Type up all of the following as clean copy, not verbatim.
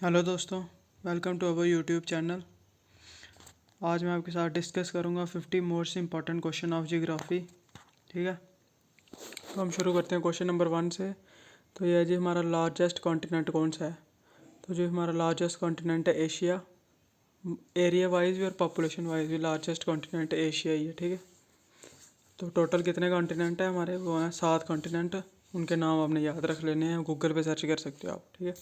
Hello दोस्तों, welcome to our YouTube channel. आज मैं आपके साथ डिस्कस करूंगा 50 most important question of geography. ठीक है, तो हम शुरू करते हैं क्वेश्चन नंबर 1 से। तो यह है जी, हमारा लार्जेस्ट कॉन्टिनेंट कौन सा है। तो जो हमारा लार्जेस्ट कॉन्टिनेंट है एशिया, एरिया वाइज भी और पॉपुलेशन वाइज भी लार्जेस्ट कॉन्टिनेंट एशिया ही है। ठीक है, तो टोटल कितने कॉन्टिनेंट है हमारे, वो हैं 7 कॉन्टिनेंट। उनके नाम आपने याद रख लेने हैं, गूगल पे सर्च कर सकते हो आप। ठीक है,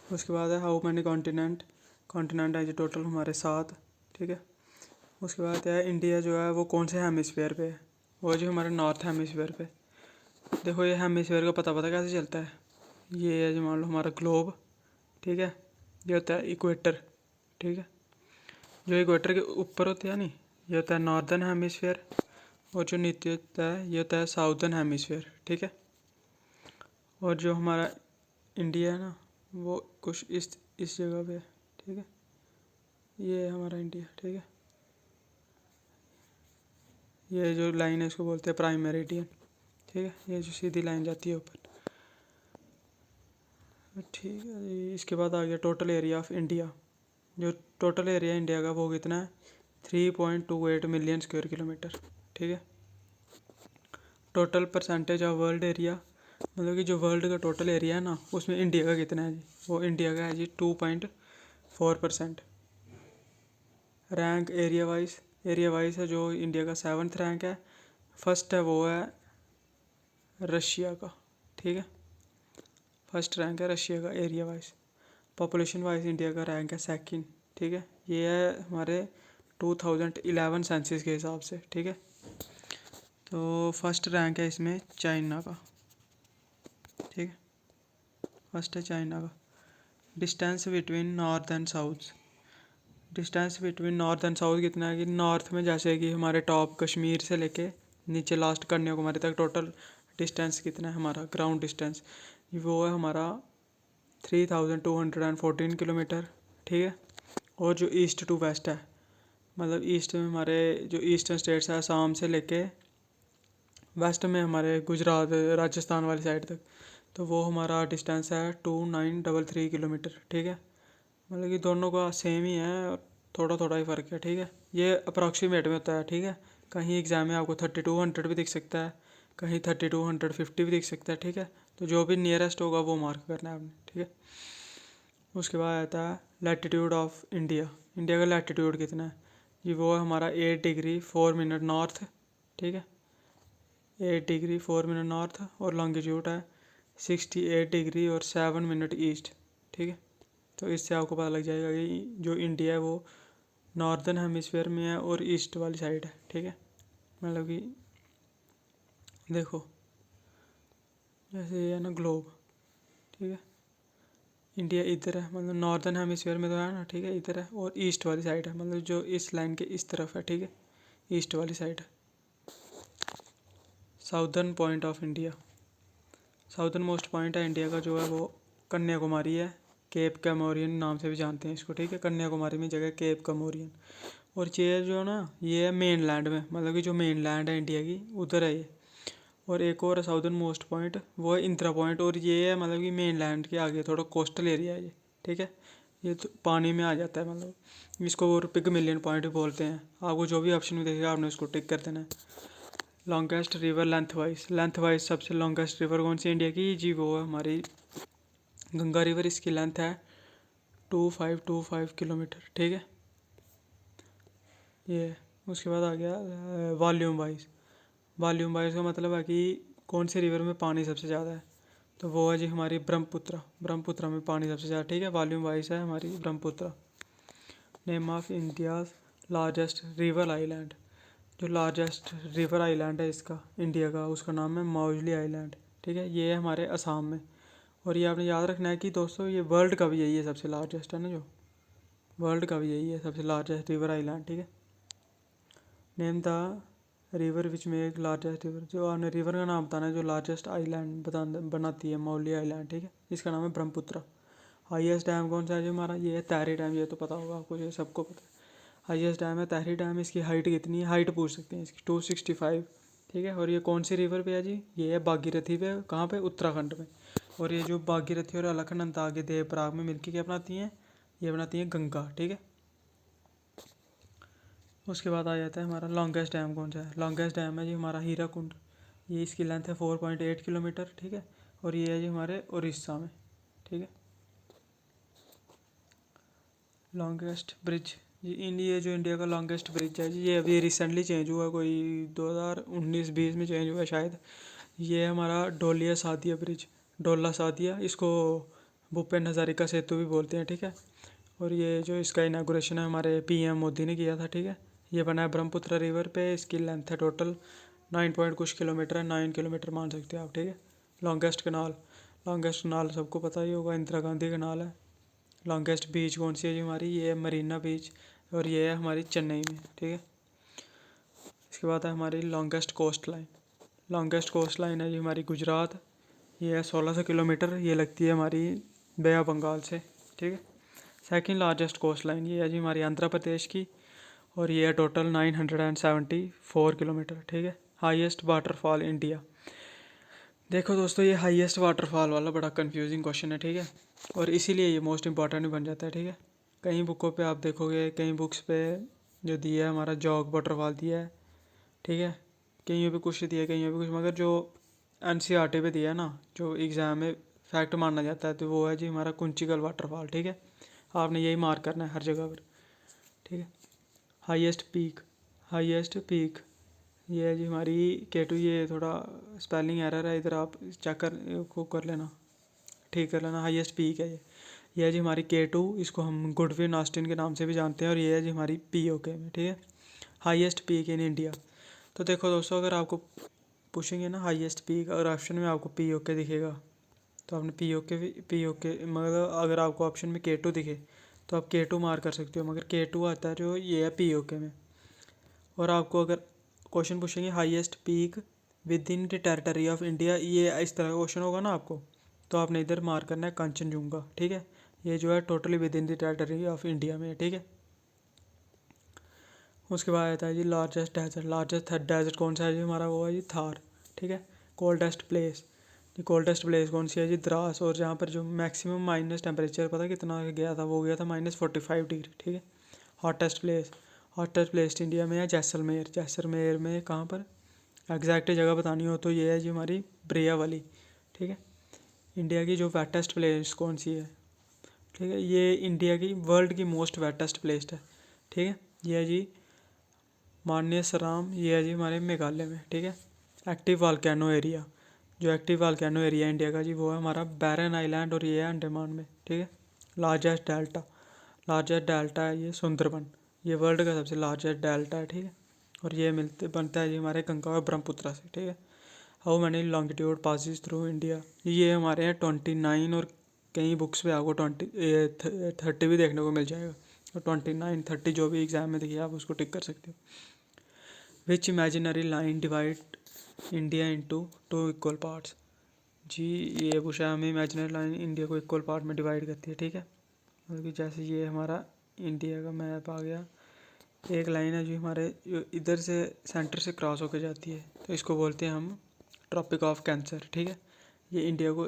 उसके बाद है हाउ मैनी कॉन्टिनेंट है जो टोटल हमारे 7। ठीक है, उसके बाद है इंडिया जो है वो कौन से हेमिस्फीयर पे है, वो जो हमारे नॉर्थ हेमिस्फीयर पे। देखो ये हेमिस्फीयर का पता कैसे चलता है। ये है जो मान लो हमारा ग्लोब। ठीक है, ये होता है इक्वेटर। ठीक है, जो इक्वेटर के ऊपर होता है नहीं, ये होता है नॉर्दर्न हेमिस्फीयर। और जो नीचे होता है ये होता है साउदर्न हेमिस्फीयर। ठीक है, और जो हमारा इंडिया है ना, वो कुछ इस जगह पे है। ठीक है, ये है हमारा इंडिया। ठीक है, ये जो लाइन है इसको बोलते हैं प्राइम मेरिडियन। ठीक है, ये जो सीधी लाइन जाती है ऊपर। ठीक है जी, इसके बाद आ गया टोटल एरिया ऑफ इंडिया। जो टोटल एरिया इंडिया का वो कितना है, 3.28 मिलियन स्क्वायर किलोमीटर। ठीक है, total percentage of world area, मतलब कि जो वर्ल्ड का टोटल एरिया है ना, उसमें इंडिया का कितना है जी, वो इंडिया का है जी 2.4%। रैंक एरिया वाइज है जो इंडिया का 7th रैंक है। फर्स्ट है वो है रशिया का। ठीक है, फर्स्ट रैंक है रशिया का area wise. Population wise India का रैंक है सेकंड। ठीक है, ये है हमारे 2011 सेंसस के हिसाब से। ठीक है, तो फर्स्ट रैंक है इसमें चाइना का। ठीक है, फर्स्ट है चाइना का। Distance between north and south, distance between north and south कितना है कि नॉर्थ में जैसे कि हमारे टॉप कश्मीर से लेके नीचे लास्ट कन्याकुमारी तक टोटल डिस्टेंस कितना है हमारा ग्राउंड डिस्टेंस, वो है हमारा 3214 किलोमीटर। ठीक है, और जो ईस्ट टू वेस्ट है, मतलब ईस्ट में हमारे जो ईस्टर्न स्टेट्स है आसाम से लेके वेस्ट में हमारे गुजरात राजस्थान वाली साइड तक, तो वो हमारा डिस्टेंस है 2933 किलोमीटर। ठीक है, मतलब कि दोनों का सेम ही है और थोड़ा थोड़ा ही फ़र्क है। ठीक है, ये अप्रॉक्सीमेट में होता है। ठीक है, कहीं एग्ज़ाम में आपको 3200 भी दिख सकता है, कहीं 3250 भी दिख सकता है। ठीक है, तो जो भी नियरेस्ट होगा वो मार्क करना है आपने। ठीक है, उसके बाद आता है लैटिट्यूड ऑफ इंडिया। इंडिया का लैटिट्यूड कितना है जी, वो है हमारा 8 डिग्री 4 मिनट नॉर्थ। ठीक है, 8 डिग्री 4 मिनट नॉर्थ, और लॉन्गिट्यूड है 68 डिग्री और 7 मिनट ईस्ट। ठीक है, तो इससे आपको पता लग जाएगा कि जो इंडिया है वो नॉर्दर्न हेमिस्फीयर में है और ईस्ट वाली साइड है। ठीक है, मतलब कि देखो जैसे ये है ना ग्लोब। ठीक है, इंडिया इधर है, मतलब नॉर्दर्न हेमिस्फीयर में तो है ना। ठीक है, इधर है, और ईस्ट वाली साइड है, मतलब जो इस लाइन के इस तरफ है। ठीक है, ईस्ट वाली साइड है। Southern point of India, southern most point है इंडिया का जो है वो कन्याकुमारी है। केप कमोरियन नाम से भी जानते हैं इसको। ठीक है, कन्याकुमारी में जगह केप कमोरियन। और ये जो है ना, ये है मेन लैंड में, मतलब कि जो मेन लैंड है इंडिया की उधर है ये। और एक और है साउदर्न मोस्ट पॉइंट, वो है इंदिरा पॉइंट, और ये है मतलब कि मेन लैंड के आगे थोड़ा कोस्टल एरिया है ये। ठीक है, ये तो पानी में आ जाता है, मतलब इसको और पिगमिलियन पॉइंट भी बोलते हैं। आपको जो भी ऑप्शन में देखेगा आपने उसको टिक कर देना है। लॉन्गेस्ट रिवर लेंथ वाइज सबसे लॉन्गेस्ट रिवर कौन सी इंडिया की जी, वो है हमारी गंगा रिवर। इसकी लेंथ है 2525 किलोमीटर। ठीक है, ये उसके बाद आ गया वॉल्यूम वाइज का मतलब है कि कौन से रिवर में पानी सबसे ज़्यादा है, तो वो है जी हमारी ब्रह्मपुत्र में पानी सबसे ज़्यादा। ठीक है, वॉल्यूम वाइज है हमारी Brahmaputra. Name of India's largest river island, जो लार्जेस्ट रिवर आइलैंड है इसका इंडिया का, उसका नाम है मौजली आइलैंड। ठीक है, ये है हमारे असम में। और ये आपने याद रखना है कि दोस्तों ये वर्ल्ड का भी यही है सबसे लार्जेस्ट है ना, जो वर्ल्ड का भी यही है सबसे लार्जेस्ट रिवर आइलैंड। ठीक है, name the river which make largest river, जो आपने रिवर का नाम बताना है जो लार्जेस्ट आइलैंड बनाती है मौली आइलैंड। ठीक है, इसका नाम है ब्रह्मपुत्र। हाईएस्ट डैम कौन सा है जो हमारा, ये है तहरी डैम। ये तो पता होगा आपको, ये सबको पता है। हाईएस्ट डैम है तहरी डैम। इसकी हाइट कितनी है, हाइट पूछ सकते हैं इसकी, 265। ठीक है, और ये कौन सी रिवर पे है जी, ये है भागीरथी पे। कहाँ पे, उत्तराखंड में। और ये जो भागीरथी और अलकनंदा आगे देवप्रयाग में मिलकर क्या बनाती हैं, ये बनाती हैं गंगा। ठीक है। उसके बाद आ जाता है हमारा लॉन्गेस्ट डैम कौन सा है। लॉन्गेस्ट डैम है जी हमारा हीराकुंड। ये इसकी लेंथ है 4.8 किलोमीटर। ठीक है। और ये है जी हमारे उड़ीसा में। ठीक है। लॉन्गेस्ट ब्रिज ये जो इंडिया का लॉन्गेस्ट ब्रिज है जी, ये अभी रिसेंटली चेंज हुआ, कोई 2019-20 में चेंज हुआ शायद। ये है हमारा डोलिया सादिया ब्रिज, डोला सादिया, इसको भूपेन हजारिका सेतु भी बोलते हैं। ठीक है। और ये जो इसका इनाग्रेशन है हमारे पीएम मोदी ने किया था। ठीक है। ये बना है ब्रह्मपुत्र रिवर पे। इसकी लेंथ है टोटल 9 पॉइंट कुछ किलोमीटर है, 9 किलोमीटर मान सकते हो आप। ठीक है। लॉन्गेस्ट कनाल सबको पता ही होगा, इंदिरा गांधी कनाल है। लॉन्गेस्ट बीच कौन सी है जी हमारी, ये है मरीना बीच, और ये है हमारी चेन्नई में। ठीक है। इसके बाद है हमारी longest coast line. Longest coast line है जी हमारी गुजरात। ये है 1600 किलोमीटर। ये लगती है हमारी बे ऑफ बंगाल से। ठीक है। सेकंड लार्जेस्ट कोस्ट लाइन ये है जी हमारी आंध्र प्रदेश की, और ये है टोटल 974 किलोमीटर। ठीक है। Highest waterfall India. देखो दोस्तों, ये हाईएस्ट वाटरफॉल वाला बड़ा कंफ्यूजिंग क्वेश्चन है। ठीक है। और इसीलिए ये मोस्ट इंपॉर्टेंट भी बन जाता है। ठीक है। कई बुकों पे आप देखोगे, कई बुक्स पे जो दिया है हमारा जॉग वाटरफॉल दिया है। ठीक है। कहीं पे कुछ दिया है, कहीं पे कुछ, मगर जो एनसीईआरटी पे दिया है ना, जो एग्ज़ाम में फैक्ट माना जाता है, तो वो है जी हमारा कुंचिकल वाटरफॉल। ठीक है। आपने यही मार्क करना है हर जगह पर। ठीक है। हाईएस्ट पीक ये है जी हमारी K2। ये थोड़ा स्पेलिंग एरर है, इधर आप चेक कर लेना, ठीक कर लेना। हाईएस्ट पीक है ये है जी हमारी K2। इसको हम गुडविन ऑस्टिन के नाम से भी जानते हैं, और ये है जी हमारी POK में। ठीक है। Highest peak in India. तो देखो दोस्तों, अगर आपको पूछेंगे ना हाईएस्ट पीक, अगर ऑप्शन में आपको POK दिखेगा तो आपने POK मतलब अगर आपको ऑप्शन में K2 दिखे तो आप K2 मार्क कर सकते हो, मगर K2 आता है जो ये है POK में। और आपको अगर क्वेश्चन पूछेंगे highest peak with in the territory of India, ये इस तरह का क्वेश्चन होगा ना आपको, तो आपने इधर मार्क करना है कंचनजुंगा। ठीक है। ये जो है totally with in the territory of India में। ठीक है। उसके बाद आता है जी लार्जेस्ट डेजर्ट। लार्जेस्ट डेजर्ट कौन सा है जी हमारा, वो है जी थार। ठीक है। कोल्डेस्ट प्लेस, ये कोल्डेस्ट प्लेस कौन सी है जी, द्रास। और जहाँ पर जो मैक्सिमम माइनस टेम्परेचर पता कितना गया था, वो गया था -45 डिग्री। ठीक है। हॉटेस्ट प्लेस इंडिया में है जैसलमेर। जैसलमेर में कहाँ पर एग्जैक्ट जगह बतानी हो तो ये है जी हमारी ब्रियावली। ठीक है। इंडिया की जो वेटेस्ट प्लेस कौन सी है, ठीक है, ये इंडिया की वर्ल्ड की मोस्ट वेटेस्ट प्लेस है। ठीक है। ये है जी मानेसराम, ये है जी हमारे मेघालय में। ठीक है। एक्टिव वाल्केनो एरिया, जो एक्टिव वाल्केनो एरिया इंडिया का जी, वो है हमारा बैरन आइलैंड, और ये है अंडमान में। ठीक है। लार्जेस्ट डेल्टा है ये सुंदरबन। ये वर्ल्ड का सबसे लार्जेस्ट डेल्टा है। ठीक है। और ये बनता है जी हमारे गंगा और ब्रह्मपुत्र से। ठीक है। How many longitude passes through India, ये हमारे यहाँ 29, और कई बुक्स पे आपको 30 भी देखने को मिल जाएगा। और 29, 30 जो भी एग्जाम में देखिए आप उसको टिक कर सकते हो। Which imaginary line divide India into 2 equal parts, जी ये पूछा हमें, इमेजिनरी लाइन इंडिया को इक्वल पार्ट में डिवाइड करती है। ठीक है। मतलब कि जैसे ये हमारा इंडिया का मैप आ गया, एक लाइन है जो हमारे इधर से सेंटर से क्रॉस होकर जाती है, तो इसको बोलते हैं हम ट्रॉपिक ऑफ कैंसर। ठीक है। ये इंडिया को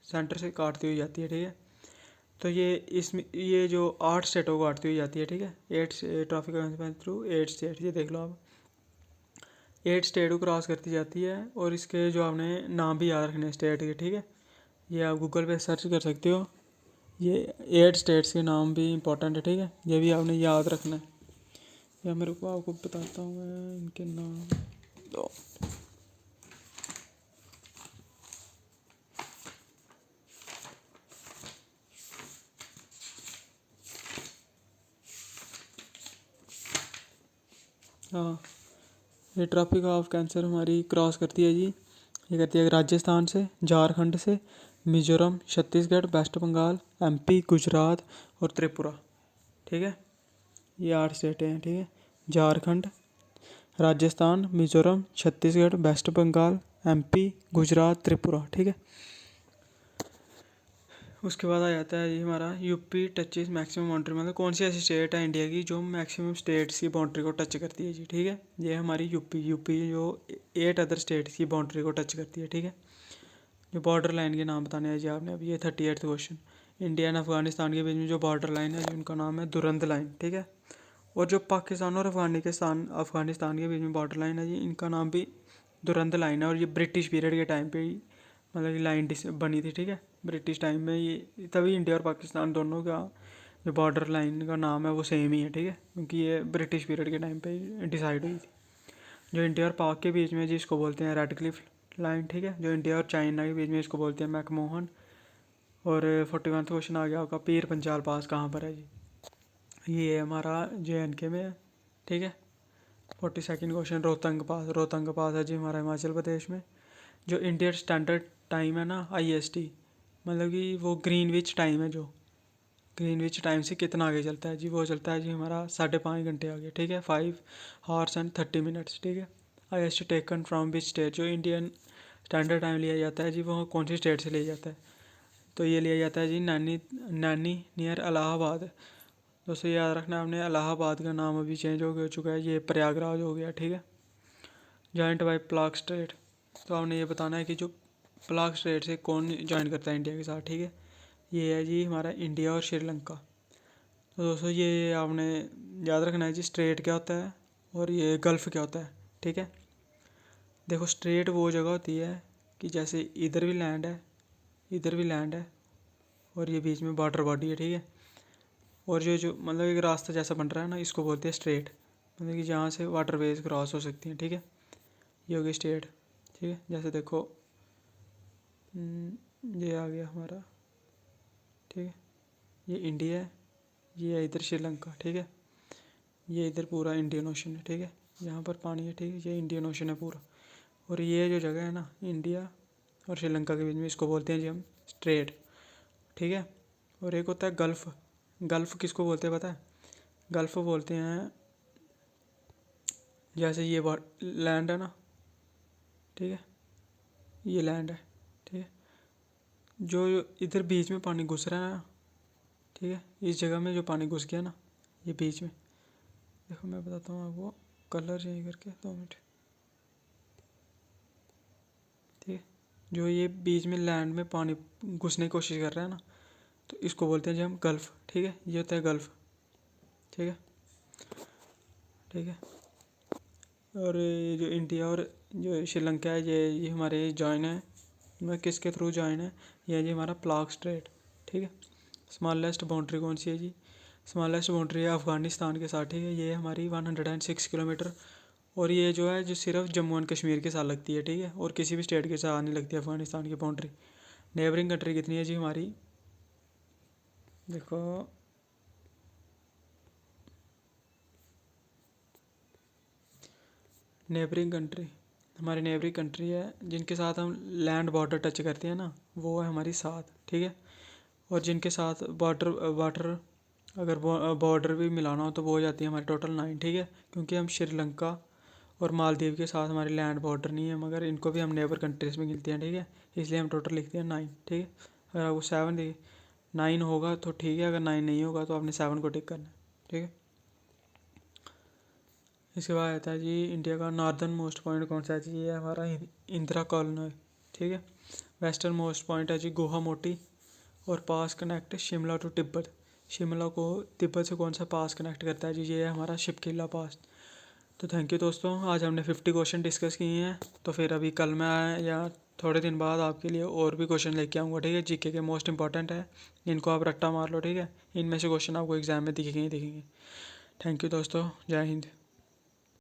सेंटर से काटती हुई जाती है। ठीक है। तो ये जो 8 स्टेटों को काटती हुई जाती है। ठीक है। 8 tropic of cancer through 8 state, ये देख लो आप, 8 स्टेट को क्रॉस करती जाती है। और इसके जो आपने नाम भी याद रखने स्टेट के। ठीक है। ये आप गूगल पे सर्च कर सकते हो, ये 8 स्टेट्स के नाम भी इंपॉर्टेंट है। ठीक है। ये भी आपने याद रखना है, या मेरे को आपको बताता हूँ मैं इनके नाम। तो हाँ, ये ट्रॉपिक ऑफ कैंसर हमारी क्रॉस करती है जी, ये करती है राजस्थान से, झारखंड से, मिजोरम, छत्तीसगढ़, वेस्ट बंगाल, MP, गुजरात और त्रिपुरा। ठीक है। ये 8 स्टेटें हैं। ठीक है। Jharkhand, Rajasthan, Mizoram, Chhattisgarh, west Bengal, MP, Gujarat, Tripura. ठीक है। उसके बाद आ जाता है ये हमारा यूपी टचेस मैक्सिमम बाउंड्री, मतलब कौन सी ऐसी स्टेट है इंडिया की जो मैक्सिमम स्टेट्स की बाउंड्री को टच करती है जी। ठीक है। ये हमारी यूपी जो 8 अदर स्टेट्स की बाउंड्री को टच करती है। ठीक है। जो बॉर्डर लाइन के नाम बताने हैं जी आपने। अब ये 38वां क्वेश्चन, इंडिया एंड अफगानिस्तान के बीच में जो बॉर्डर लाइन है उनका नाम है दुरंद लाइन, ठीक है। और जो पाकिस्तान और अफगानिस्तान के बीच में बॉर्डर लाइन है जी, इनका नाम भी दुरंद लाइन है। और ये ब्रिटिश पीरियड के टाइम पे ही मतलब ये लाइन बनी थी, ठीक है। ब्रिटिश टाइम में ये तभी इंडिया और पाकिस्तान दोनों का जो बॉर्डर लाइन का नाम है वो सेम ही है, ठीक है, क्योंकि ये ब्रिटिश पीरियड के टाइम पे डिसाइड हुई थी। जो इंडिया और पाक के बीच में जी इसको बोलते हैं रेड क्लिफ लाइन, ठीक है। जो इंडिया और चाइना के बीच में इसको बोलते हैं मैकमोहन। और 41वां क्वेश्चन आ गया आपका, पीर पंजाल पास कहाँ पर है जी? ये है हमारा JNK में है, ठीक है। 42वां क्वेश्चन, रोहतंग पास है जी हमारा हिमाचल प्रदेश में। जो इंडियन स्टैंडर्ड टाइम है ना IST, मतलब कि वो ग्रीनविच टाइम है, जो ग्रीनविच टाइम से कितना आगे चलता है जी? वो चलता है जी हमारा 5.5 घंटे आगे, ठीक है। 5 hours and 30 minutes, ठीक है। IST taken from which state, जो इंडियन स्टैंडर्ड टाइम लिया जाता है जी वो कौन सी स्टेट से लिया जाता है? तो ये लिया जाता है जी नैनी नियर इलाहाबाद। दोस्तों याद रखना आपने, इलाहाबाद का नाम अभी चेंज हो चुका है, ये प्रयागराज हो गया, ठीक है। जॉइंट बाय प्लाक स्ट्रेट, तो आपने ये बताना है कि जो प्लाक स्ट्रेट से कौन ज्वाइन करता है इंडिया के साथ, ठीक है। ये है जी हमारा इंडिया और श्रीलंका। तो दोस्तों ये आपने याद रखना है जी, स्ट्रेट क्या होता है और ये गल्फ़ क्या होता है, ठीक है। देखो स्ट्रेट वो जगह होती है कि जैसे इधर भी लैंड है, इधर भी लैंड है, और ये बीच में वाटर बॉडी है, ठीक है। और जो जो मतलब एक रास्ता जैसा बन रहा है ना, इसको बोलते हैं स्ट्रेट, मतलब कि जहाँ से वाटर वेज क्रॉस हो सकती हैं, ठीक है। ये हो गई स्ट्रेट, ठीक है। जैसे देखो ये आ गया हमारा, ठीक है। ये इंडिया है, ये है इधर श्रीलंका, ठीक है। ये इधर पूरा इंडियन ओशन है, ठीक है। यहाँ पर पानी है, ठीक है, ये इंडियन ओशन है पूरा। और ये जो जगह है ना इंडिया और श्रीलंका के बीच में, इसको बोलते हैं जी हम स्ट्रेट, ठीक है। और एक होता है गल्फ़। गल्फ़ किसको बोलते हैं पता है? गल्फ़ बोलते हैं जैसे ये लैंड है ना, ठीक है, ये लैंड है, ठीक है। जो इधर बीच में पानी घुस रहा है ना, ठीक है, इस जगह में जो पानी घुस गया ना, ये बीच में, देखो मैं बताता हूँ आपको कलर चेंज करके, 2 मिनट, ठीक है। जो ये बीच में लैंड में पानी घुसने की कोशिश कर रहा है ना, तो इसको बोलते हैं जी हम गल्फ़, ठीक है। ये होता है गल्फ़, ठीक है, ठीक है। और ये जो इंडिया और जो श्रीलंका है, ये हमारे जॉइन है, मैं किसके थ्रू जॉइन है? ये जी हमारा प्लाक स्ट्रेट, ठीक है। स्मॉलेस्ट बाउंड्री कौन सी है जी? स्मॉलेस्ट बाउंड्री है अफ़गानिस्तान के साथ, ठीक है। ये हमारी 106 किलोमीटर, और ये जो है जो सिर्फ जम्मू एंड कश्मीर के साथ लगती है, ठीक है, और किसी भी स्टेट के साथ नहीं लगती अफ़गानिस्तान की बाउंड्री। नेबरिंग कंट्री कितनी है जी हमारी? देखो नेबरिंग कंट्री, हमारी नेबरिंग कंट्री है जिनके साथ हम लैंड बॉर्डर टच करते हैं ना, वो है हमारी 7, ठीक है। और जिनके साथ वाटर अगर बॉर्डर भी मिलाना हो तो वो हो जाती है हमारी टोटल 9, ठीक है। क्योंकि हम श्रीलंका और मालदीव के साथ हमारी लैंड बॉर्डर नहीं है, मगर इनको भी हम नेबर कंट्रीज़ में गिनते हैं, ठीक है। इसलिए हम टोटल लिखते हैं 9, ठीक है। अगर आपको 9 होगा तो ठीक है, अगर 9 नहीं होगा तो आपने 7 को टिक करना है, ठीक है। इसके बाद आता है जी इंडिया का नॉर्दर्न मोस्ट पॉइंट कौन सा है जी? ये हमारा इंदिरा कॉलोनी, ठीक है। वेस्टर्न मोस्ट पॉइंट है जी गुवाहाटी, और पास कनेक्ट शिमला टू तिब्बत। शिमला को तिब्बत से कौन सा पास कनेक्ट करता है जी? ये है हमारा शिपकिला पास। तो थैंक यू दोस्तों, आज हमने 50 क्वेश्चन डिस्कस किए हैं। तो फिर अभी कल मैं या थोड़े दिन बाद आपके लिए और भी क्वेश्चन लेके आऊँगा, ठीक है। जीके के मोस्ट इंपॉर्टेंट है, इनको आप रट्टा मार लो, ठीक है। इनमें से क्वेश्चन आपको एग्जाम में दिखेंगे ही दिखेंगे। थैंक यू दोस्तों, जय हिंद।